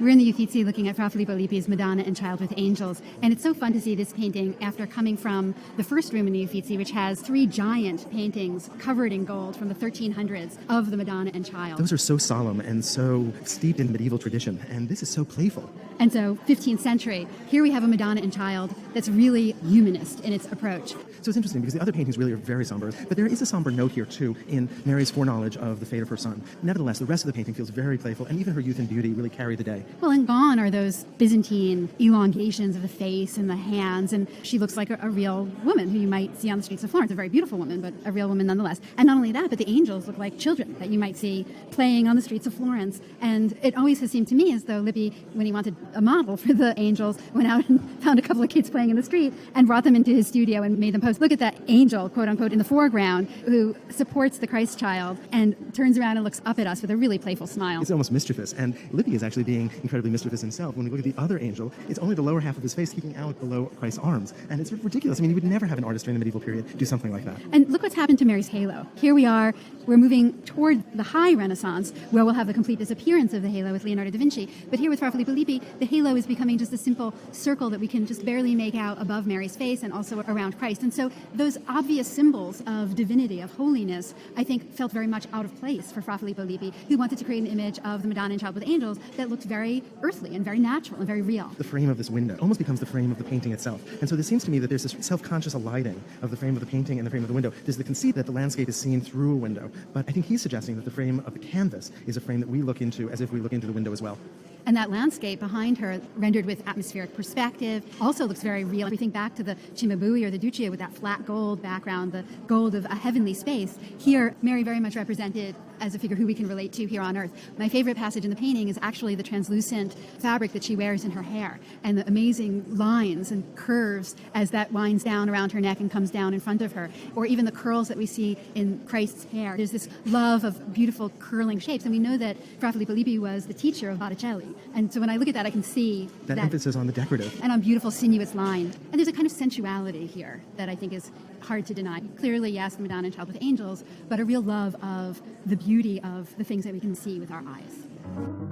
We're in the Uffizi looking at Fra Filippo Lippi's Madonna and Child with Angels, and it's so fun to see this painting after coming from the first room in the Uffizi, which has 3 giant paintings covered in gold from the 1300s of the Madonna and Child. Those are so solemn and so steeped in medieval tradition, and this is so playful. And so 15th century, here we have a Madonna and Child that's really humanist in its approach. So it's interesting because the other paintings really are very somber, but there is a somber note here too in Mary's foreknowledge of the fate of her son. Nevertheless, the rest of the painting feels very playful, and even her youth and beauty really carry the day. Well, and gone are those Byzantine elongations of the face and the hands, and she looks like a real woman who you might see on the streets of Florence, a very beautiful woman, but a real woman nonetheless. And not only that, but the angels look like children that you might see playing on the streets of Florence. And it always has seemed to me as though Lippi, when he wanted a model for the angels, went out and found a couple of kids playing in the street and brought them into his studio and made them pose. Look at that angel, quote unquote, in the foreground who supports the Christ child and turns around and looks up at us with a really playful smile. It's almost mischievous, and Lippi is actually being incredibly mischievous himself. When we look at the other angel, it's only the lower half of his face peeking out below Christ's arms, and it's ridiculous. I mean, you would never have an artist during the medieval period do something like that. And look what's happened to Mary's halo. Here we are, we're moving toward the high Renaissance, where we'll have the complete disappearance of the halo with Leonardo da Vinci. But here with Fra Filippo Lippi, the halo is becoming just a simple circle that we can just barely make out above Mary's face and also around Christ. And so those obvious symbols of divinity, of holiness, I think felt very much out of place for Fra Filippo Lippi, who wanted to create an image of the Madonna and Child with Angels that looked very earthly and very natural and very real. The frame of this window almost becomes the frame of the painting itself. And so this seems to me that there's this self-conscious alighting of the frame of the painting and the frame of the window. There's the conceit that the landscape is seen through a window, but I think he's suggesting that the frame of the canvas is a frame that we look into as if we look into the window as well. And that landscape behind her, rendered with atmospheric perspective, also looks very real. If we think back to the Cimabue or the Duce with that flat gold background, the gold of a heavenly space, here Mary very much represented as a figure who we can relate to here on earth. My favorite passage in the painting is actually the translucent fabric that she wears in her hair and the amazing lines and curves as that winds down around her neck and comes down in front of her, or even the curls that we see in Christ's hair. There's this love of beautiful curling shapes, and we know that Fra Filippo Lippi was the teacher of Botticelli. And so when I look at that, I can see that emphasis on the decorative. And on beautiful, sinuous line. And there's a kind of sensuality here that I think is hard to deny. Clearly, yes, the Madonna and Child with Angels, but a real love of the beauty of the things that we can see with our eyes.